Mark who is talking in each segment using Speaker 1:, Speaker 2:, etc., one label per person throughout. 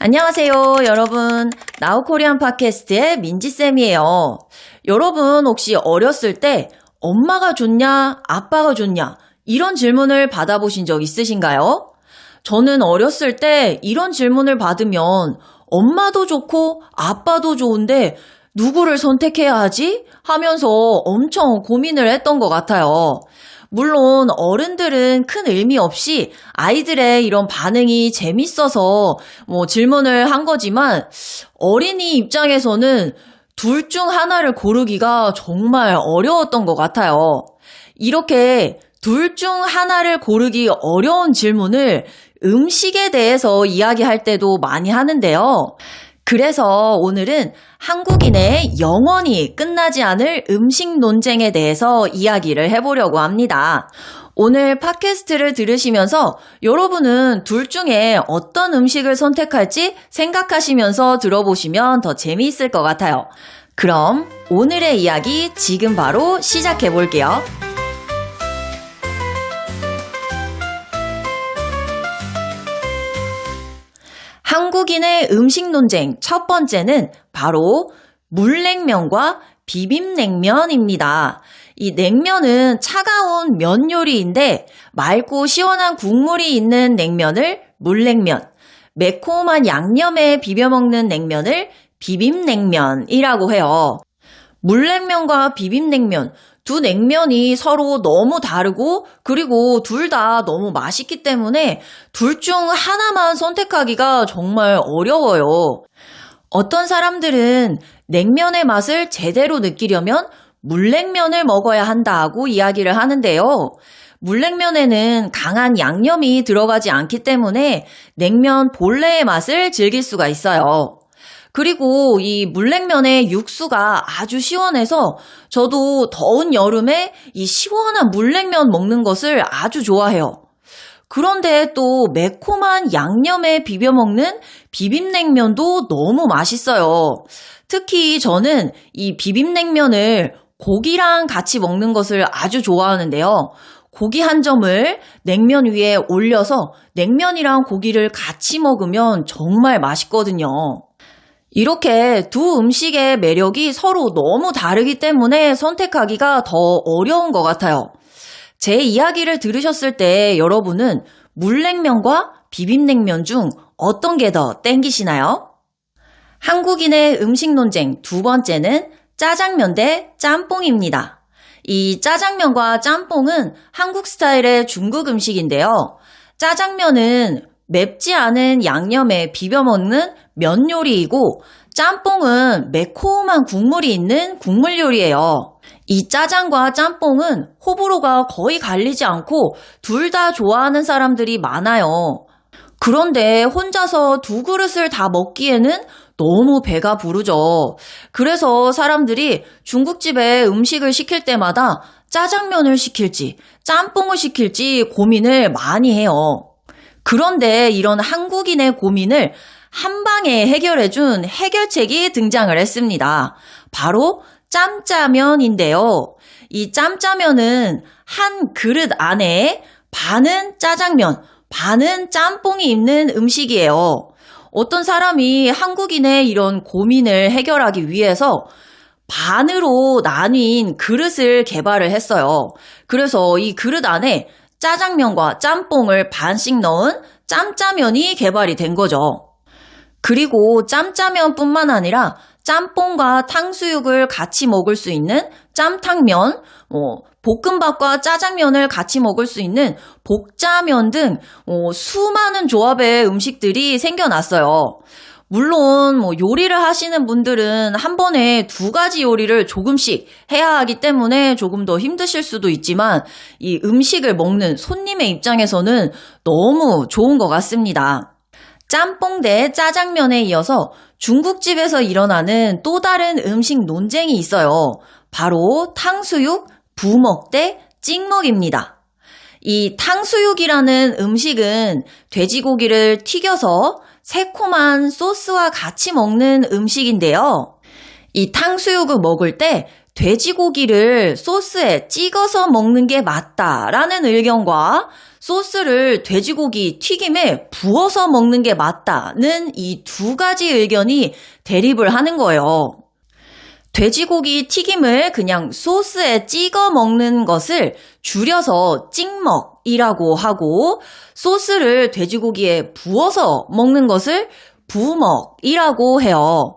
Speaker 1: 안녕하세요, 여러분. 나우코리안 팟캐스트의 민지쌤이에요. 여러분 혹시 어렸을 때 엄마가 좋냐, 아빠가 좋냐 이런 질문을 받아보신 적 있으신가요? 저는 어렸을 때 이런 질문을 받으면 엄마도 좋고 아빠도 좋은데 누구를 선택해야 하지? 하면서 엄청 고민을 했던 것 같아요. 물론 어른들은 큰 의미 없이 아이들의 이런 반응이 재밌어서 질문을 한 거지만 어린이 입장에서는 둘 중 하나를 고르기가 정말 어려웠던 것 같아요. 이렇게 둘 중 하나를 고르기 어려운 질문을 음식에 대해서 이야기할 때도 많이 하는데요. 그래서 오늘은 한국인의 영원히 끝나지 않을 음식 논쟁에 대해서 이야기를 해보려고 합니다. 오늘 팟캐스트를 들으시면서 여러분은 둘 중에 어떤 음식을 선택할지 생각하시면서 들어보시면 더 재미있을 것 같아요. 그럼 오늘의 이야기 지금 바로 시작해 볼게요. 한국인의 음식 논쟁 첫 번째는 바로 물냉면과 비빔냉면입니다. 이 냉면은 차가운 면 요리인데 맑고 시원한 국물이 있는 냉면을 물냉면, 매콤한 양념에 비벼 먹는 냉면을 비빔냉면이라고 해요. 물냉면과 비빔냉면 두 냉면이 서로 너무 다르고 그리고 둘 다 너무 맛있기 때문에 둘 중 하나만 선택하기가 정말 어려워요. 어떤 사람들은 냉면의 맛을 제대로 느끼려면 물냉면을 먹어야 한다고 이야기를 하는데요. 물냉면에는 강한 양념이 들어가지 않기 때문에 냉면 본래의 맛을 즐길 수가 있어요. 그리고 이 물냉면의 육수가 아주 시원해서 저도 더운 여름에 이 시원한 물냉면 먹는 것을 아주 좋아해요. 그런데 또 매콤한 양념에 비벼 먹는 비빔냉면도 너무 맛있어요. 특히 저는 이 비빔냉면을 고기랑 같이 먹는 것을 아주 좋아하는데요. 고기 한 점을 냉면 위에 올려서 냉면이랑 고기를 같이 먹으면 정말 맛있거든요. 이렇게 두 음식의 매력이 서로 너무 다르기 때문에 선택하기가 더 어려운 것 같아요. 제 이야기를 들으셨을 때 여러분은 물냉면과 비빔냉면 중 어떤 게 더 땡기시나요? 한국인의 음식 논쟁 두 번째는 짜장면 대 짬뽕입니다. 이 짜장면과 짬뽕은 한국 스타일의 중국 음식인데요. 짜장면은 맵지 않은 양념에 비벼 먹는 면 요리이고 짬뽕은 매콤한 국물이 있는 국물 요리예요. 이 짜장과 짬뽕은 호불호가 거의 갈리지 않고 둘 다 좋아하는 사람들이 많아요. 그런데 혼자서 두 그릇을 다 먹기에는 너무 배가 부르죠. 그래서 사람들이 중국집에 음식을 시킬 때마다 짜장면을 시킬지 짬뽕을 시킬지 고민을 많이 해요. 그런데 이런 한국인의 고민을 한 방에 해결해준 해결책이 등장을 했습니다. 바로 짬짜면인데요. 이 짬짜면은 한 그릇 안에 반은 짜장면, 반은 짬뽕이 있는 음식이에요. 어떤 사람이 한국인의 이런 고민을 해결하기 위해서 반으로 나뉜 그릇을 개발을 했어요. 그래서 이 그릇 안에 짜장면과 짬뽕을 반씩 넣은 짬짜면이 개발이 된 거죠. 그리고 짬짜면뿐만 아니라 짬뽕과 탕수육을 같이 먹을 수 있는 짬탕면, 볶음밥과 짜장면을 같이 먹을 수 있는 볶짜면 등 수많은 조합의 음식들이 생겨났어요. 물론 요리를 하시는 분들은 한 번에 두 가지 요리를 조금씩 해야 하기 때문에 조금 더 힘드실 수도 있지만 이 음식을 먹는 손님의 입장에서는 너무 좋은 것 같습니다. 짬뽕 대 짜장면에 이어서 중국집에서 일어나는 또 다른 음식 논쟁이 있어요. 바로 탕수육, 부먹 대 찍먹입니다. 이 탕수육이라는 음식은 돼지고기를 튀겨서 새콤한 소스와 같이 먹는 음식인데요. 이 탕수육을 먹을 때 돼지고기를 소스에 찍어서 먹는 게 맞다라는 의견과 소스를 돼지고기 튀김에 부어서 먹는 게 맞다는 이 두 가지 의견이 대립을 하는 거예요. 돼지고기 튀김을 그냥 소스에 찍어 먹는 것을 줄여서 찍먹이라고 하고, 소스를 돼지고기에 부어서 먹는 것을 부먹이라고 해요.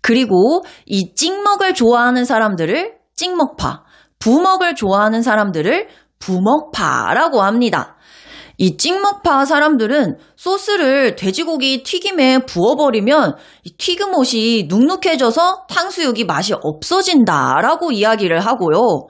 Speaker 1: 그리고 이 찍먹을 좋아하는 사람들을 찍먹파, 부먹을 좋아하는 사람들을 부먹파라고 합니다. 이 찍먹파 사람들은 소스를 돼지고기 튀김에 부어버리면 이 튀김옷이 눅눅해져서 탕수육이 맛이 없어진다라고 이야기를 하고요.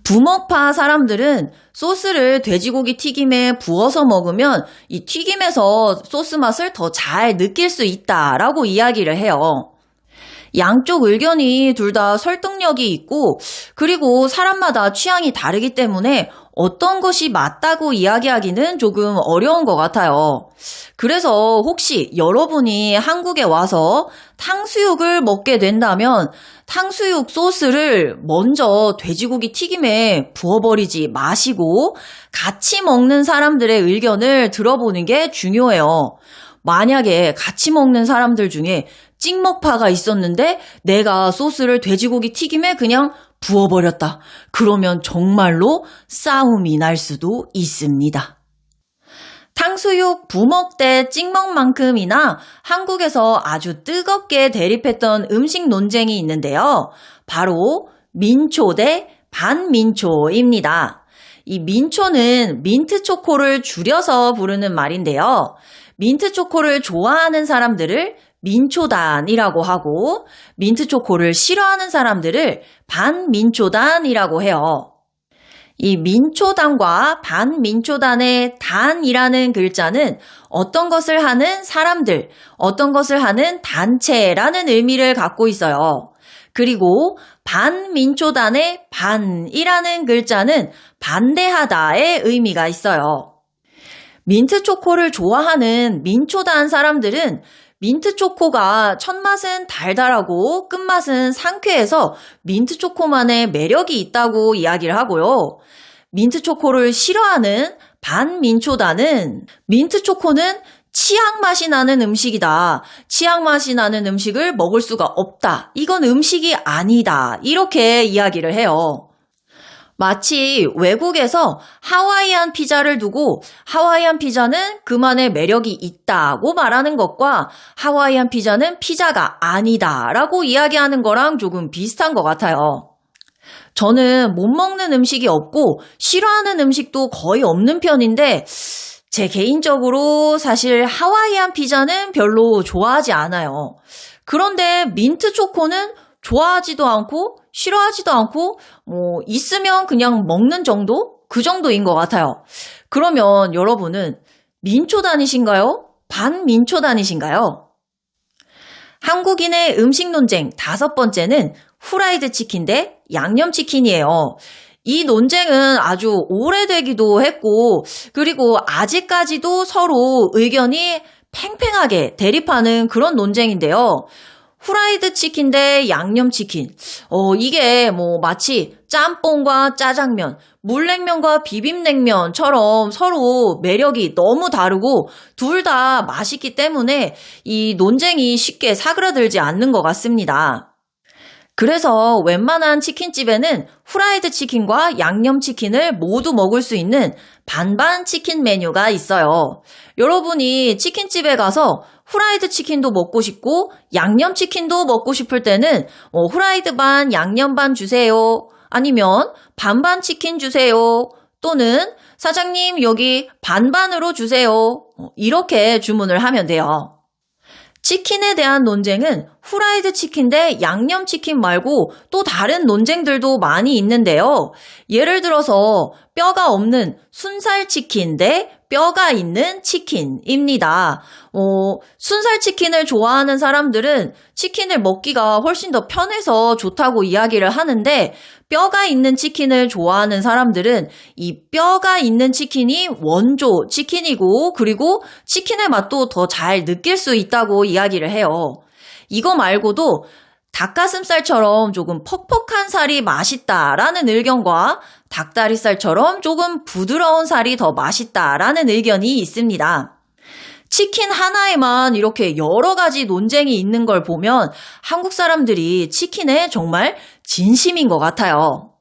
Speaker 1: 부먹파 사람들은 소스를 돼지고기 튀김에 부어서 먹으면 이 튀김에서 소스 맛을 더 잘 느낄 수 있다라고 이야기를 해요. 양쪽 의견이 둘 다 설득력이 있고, 그리고 사람마다 취향이 다르기 때문에 어떤 것이 맞다고 이야기하기는 조금 어려운 것 같아요. 그래서 혹시 여러분이 한국에 와서 탕수육을 먹게 된다면 탕수육 소스를 먼저 돼지고기 튀김에 부어버리지 마시고 같이 먹는 사람들의 의견을 들어보는 게 중요해요. 만약에 같이 먹는 사람들 중에 찍먹파가 있었는데 내가 소스를 돼지고기 튀김에 그냥 부어버렸다. 그러면 정말로 싸움이 날 수도 있습니다. 탕수육 부먹 대 찍먹만큼이나 한국에서 아주 뜨겁게 대립했던 음식 논쟁이 있는데요. 바로 민초 대 반민초입니다. 이 민초는 민트초코를 줄여서 부르는 말인데요. 민트초코를 좋아하는 사람들을 민초단이라고 하고, 민트초코를 싫어하는 사람들을 반민초단이라고 해요. 이 민초단과 반민초단의 단이라는 글자는 어떤 것을 하는 사람들, 어떤 것을 하는 단체라는 의미를 갖고 있어요. 그리고 반민초단의 반이라는 글자는 반대하다의 의미가 있어요. 민트초코를 좋아하는 민초단 사람들은 민트초코가 첫맛은 달달하고 끝맛은 상쾌해서 민트초코만의 매력이 있다고 이야기를 하고요. 민트초코를 싫어하는 반민초단은 민트초코는 치약 맛이 나는 음식이다. 치약 맛이 나는 음식을 먹을 수가 없다. 이건 음식이 아니다. 이렇게 이야기를 해요. 마치 외국에서 하와이안 피자를 두고 하와이안 피자는 그만의 매력이 있다고 말하는 것과 하와이안 피자는 피자가 아니다라고 이야기하는 거랑 조금 비슷한 것 같아요. 저는 못 먹는 음식이 없고 싫어하는 음식도 거의 없는 편인데 제 개인적으로 사실 하와이안 피자는 별로 좋아하지 않아요. 그런데 민트 초코는 좋아하지도 않고 싫어하지도 않고 있으면 그냥 먹는 정도? 그 정도인 것 같아요. 그러면 여러분은 민초단이신가요? 반민초단이신가요? 한국인의 음식 논쟁 5번째는 후라이드 치킨 대 양념치킨이에요. 이 논쟁은 아주 오래되기도 했고, 그리고 아직까지도 서로 의견이 팽팽하게 대립하는 그런 논쟁인데요. 후라이드 치킨 대 양념치킨. 이게 마치 짬뽕과 짜장면, 물냉면과 비빔냉면처럼 서로 매력이 너무 다르고 둘 다 맛있기 때문에 이 논쟁이 쉽게 사그라들지 않는 것 같습니다. 그래서 웬만한 치킨집에는 후라이드 치킨과 양념치킨을 모두 먹을 수 있는 반반 치킨 메뉴가 있어요. 여러분이 치킨집에 가서 후라이드 치킨도 먹고 싶고 양념치킨도 먹고 싶을 때는 후라이드 반, 양념 반 주세요. 아니면 반반 치킨 주세요. 또는 사장님 여기 반반으로 주세요. 이렇게 주문을 하면 돼요. 치킨에 대한 논쟁은 후라이드 치킨 대 양념치킨 말고 또 다른 논쟁들도 많이 있는데요. 예를 들어서 뼈가 없는 순살치킨 대 뼈가 있는 치킨입니다. 순살치킨을 좋아하는 사람들은 치킨을 먹기가 훨씬 더 편해서 좋다고 이야기를 하는데, 뼈가 있는 치킨을 좋아하는 사람들은 이 뼈가 있는 치킨이 원조 치킨이고, 그리고 치킨의 맛도 더 잘 느낄 수 있다고 이야기를 해요. 이거 말고도 닭가슴살처럼 조금 퍽퍽한 살이 맛있다라는 의견과 닭다리살처럼 조금 부드러운 살이 더 맛있다라는 의견이 있습니다. 치킨 하나에만 이렇게 여러 가지 논쟁이 있는 걸 보면 한국 사람들이 치킨에 정말 진심인 것 같아요.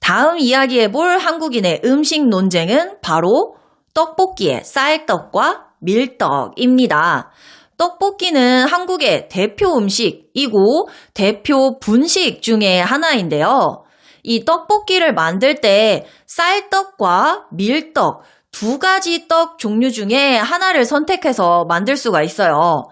Speaker 1: 다음 이야기해볼 한국인의 음식 논쟁은 바로 떡볶이의 쌀떡과 밀떡입니다. 떡볶이는 한국의 대표 음식이고 대표 분식 중에 하나인데요. 이 떡볶이를 만들 때 쌀떡과 밀떡 두 가지 떡 종류 중에 하나를 선택해서 만들 수가 있어요.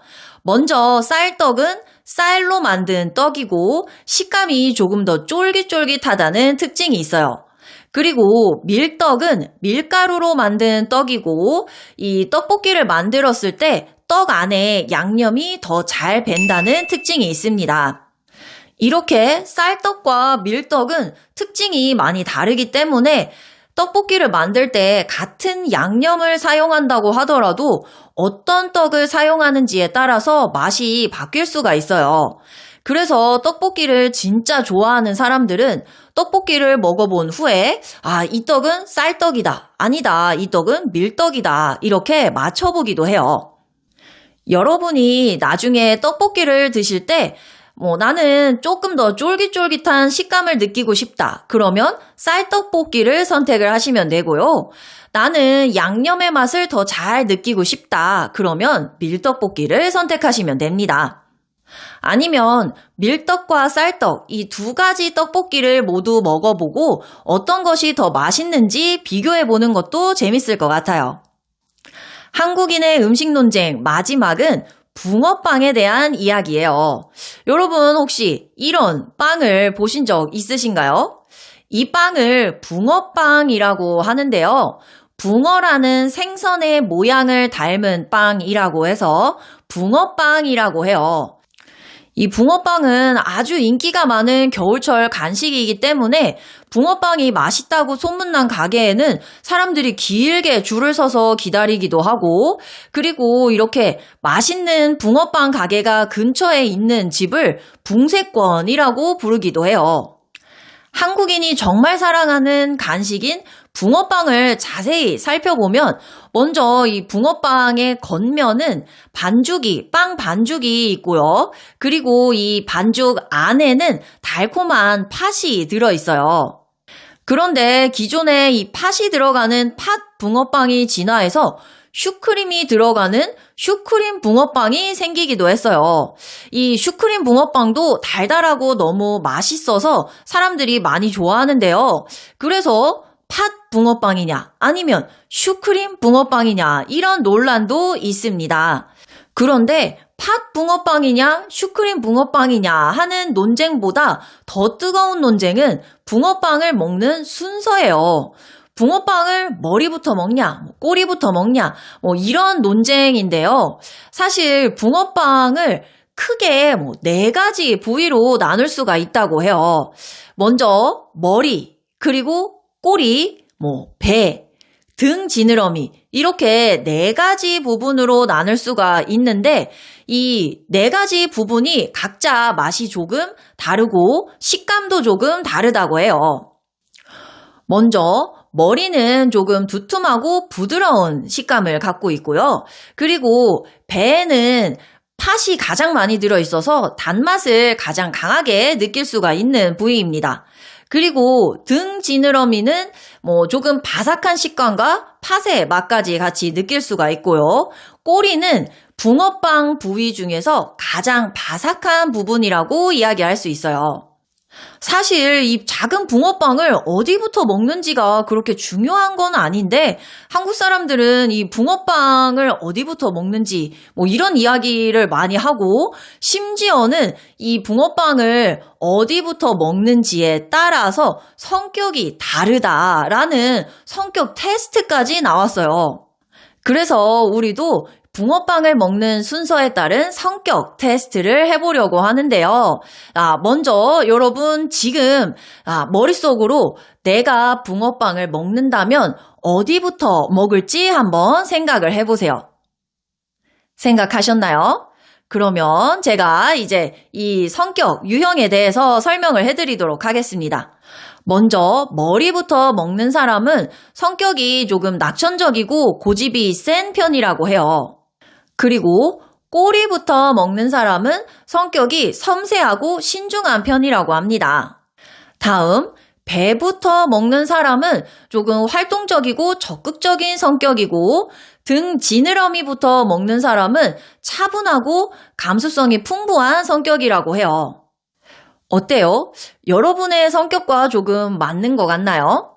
Speaker 1: 먼저 쌀떡은 쌀로 만든 떡이고 식감이 조금 더 쫄깃쫄깃하다는 특징이 있어요. 그리고 밀떡은 밀가루로 만든 떡이고 이 떡볶이를 만들었을 때 떡 안에 양념이 더 잘 밴다는 특징이 있습니다. 이렇게 쌀떡과 밀떡은 특징이 많이 다르기 때문에 떡볶이를 만들 때 같은 양념을 사용한다고 하더라도 어떤 떡을 사용하는지에 따라서 맛이 바뀔 수가 있어요. 그래서 떡볶이를 진짜 좋아하는 사람들은 떡볶이를 먹어본 후에 이 떡은 쌀떡이다. 아니다. 이 떡은 밀떡이다. 이렇게 맞춰보기도 해요. 여러분이 나중에 떡볶이를 드실 때 나는 조금 더 쫄깃쫄깃한 식감을 느끼고 싶다. 그러면 쌀떡볶이를 선택을 하시면 되고요. 나는 양념의 맛을 더 잘 느끼고 싶다. 그러면 밀떡볶이를 선택하시면 됩니다. 아니면 밀떡과 쌀떡 이 두 가지 떡볶이를 모두 먹어보고 어떤 것이 더 맛있는지 비교해보는 것도 재밌을 것 같아요. 한국인의 음식 논쟁 마지막은 붕어빵에 대한 이야기예요. 여러분 혹시 이런 빵을 보신 적 있으신가요? 이 빵을 붕어빵이라고 하는데요. 붕어라는 생선의 모양을 닮은 빵이라고 해서 붕어빵이라고 해요. 이 붕어빵은 아주 인기가 많은 겨울철 간식이기 때문에 붕어빵이 맛있다고 소문난 가게에는 사람들이 길게 줄을 서서 기다리기도 하고 그리고 이렇게 맛있는 붕어빵 가게가 근처에 있는 집을 붕세권이라고 부르기도 해요. 한국인이 정말 사랑하는 간식인 붕어빵을 자세히 살펴보면 먼저 이 붕어빵의 겉면은 빵 반죽이 있고요. 그리고 이 반죽 안에는 달콤한 팥이 들어있어요. 그런데 기존에 이 팥이 들어가는 팥 붕어빵이 진화해서 슈크림이 들어가는 슈크림 붕어빵이 생기기도 했어요. 이 슈크림 붕어빵도 달달하고 너무 맛있어서 사람들이 많이 좋아하는데요. 그래서 팥 붕어빵이냐 아니면 슈크림 붕어빵이냐 이런 논란도 있습니다. 그런데 팥 붕어빵이냐 슈크림 붕어빵이냐 하는 논쟁보다 더 뜨거운 논쟁은 붕어빵을 먹는 순서예요. 붕어빵을 머리부터 먹냐, 꼬리부터 먹냐, 이런 논쟁인데요. 사실 붕어빵을 크게 4가지 부위로 나눌 수가 있다고 해요. 먼저 머리, 그리고 꼬리, 배, 등 지느러미 이렇게 4가지 부분으로 나눌 수가 있는데 이 4가지 부분이 각자 맛이 조금 다르고 식감도 조금 다르다고 해요. 먼저 머리는 조금 두툼하고 부드러운 식감을 갖고 있고요. 그리고 배에는 팥이 가장 많이 들어있어서 단맛을 가장 강하게 느낄 수가 있는 부위입니다. 그리고 등 지느러미는 조금 바삭한 식감과 팥의 맛까지 같이 느낄 수가 있고요. 꼬리는 붕어빵 부위 중에서 가장 바삭한 부분이라고 이야기할 수 있어요. 사실 이 작은 붕어빵을 어디부터 먹는지가 그렇게 중요한 건 아닌데 한국 사람들은 이 붕어빵을 어디부터 먹는지 이런 이야기를 많이 하고 심지어는 이 붕어빵을 어디부터 먹는지에 따라서 성격이 다르다라는 성격 테스트까지 나왔어요. 그래서 우리도 붕어빵을 먹는 순서에 따른 성격 테스트를 해보려고 하는데요. 먼저 여러분 지금 머릿속으로 내가 붕어빵을 먹는다면 어디부터 먹을지 한번 생각을 해보세요. 생각하셨나요? 그러면 제가 이제 이 성격, 유형에 대해서 설명을 해드리도록 하겠습니다. 먼저 머리부터 먹는 사람은 성격이 조금 낙천적이고 고집이 센 편이라고 해요. 그리고 꼬리부터 먹는 사람은 성격이 섬세하고 신중한 편이라고 합니다. 다음, 배부터 먹는 사람은 조금 활동적이고 적극적인 성격이고 등 지느러미부터 먹는 사람은 차분하고 감수성이 풍부한 성격이라고 해요. 어때요? 여러분의 성격과 조금 맞는 것 같나요?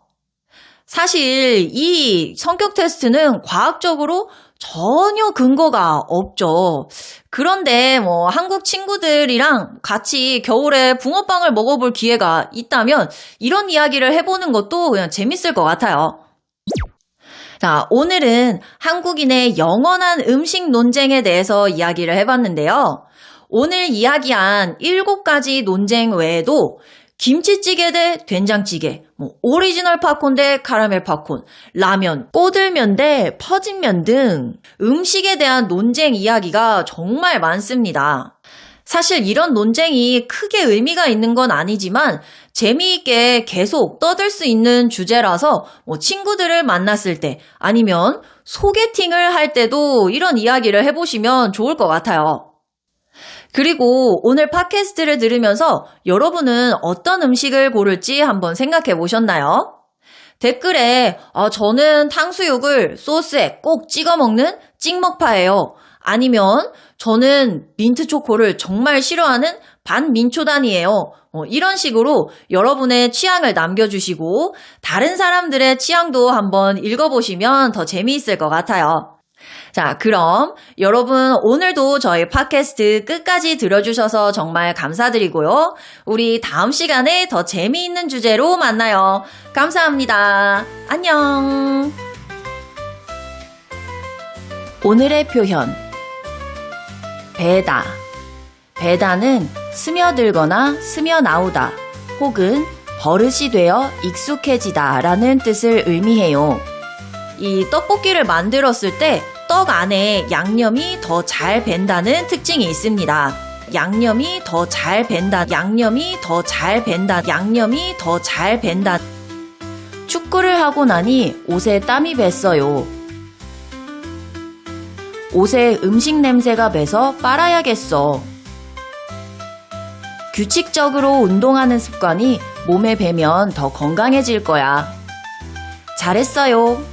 Speaker 1: 사실 이 성격 테스트는 과학적으로 전혀 근거가 없죠. 그런데 한국 친구들이랑 같이 겨울에 붕어빵을 먹어볼 기회가 있다면 이런 이야기를 해보는 것도 그냥 재밌을 것 같아요. 자, 오늘은 한국인의 영원한 음식 논쟁에 대해서 이야기를 해봤는데요. 오늘 이야기한 7가지 논쟁 외에도 김치찌개 대 된장찌개, 오리지널 팝콘 대 카라멜 팝콘, 라면, 꼬들면 대 퍼진면 등 음식에 대한 논쟁 이야기가 정말 많습니다. 사실 이런 논쟁이 크게 의미가 있는 건 아니지만 재미있게 계속 떠들 수 있는 주제라서 친구들을 만났을 때 아니면 소개팅을 할 때도 이런 이야기를 해보시면 좋을 것 같아요. 그리고 오늘 팟캐스트를 들으면서 여러분은 어떤 음식을 고를지 한번 생각해 보셨나요? 댓글에 저는 탕수육을 소스에 꼭 찍어 먹는 찍먹파예요. 아니면 저는 민트초코를 정말 싫어하는 반민초단이에요. 이런 식으로 여러분의 취향을 남겨주시고 다른 사람들의 취향도 한번 읽어보시면 더 재미있을 것 같아요. 자, 그럼 여러분 오늘도 저희 팟캐스트 끝까지 들어주셔서 정말 감사드리고요. 우리 다음 시간에 더 재미있는 주제로 만나요. 감사합니다. 안녕. 오늘의 표현. 배다. 배다는 스며들거나 스며나오다 혹은 버릇이 되어 익숙해지다 라는 뜻을 의미해요. 이 떡볶이를 만들었을 때 떡 안에 양념이 더 잘 밴다는 특징이 있습니다. 양념이 더 잘 밴다. 축구를 하고 나니 옷에 땀이 뱄어요. 옷에 음식 냄새가 배서 빨아야겠어. 규칙적으로 운동하는 습관이 몸에 배면 더 건강해질 거야. 잘했어요.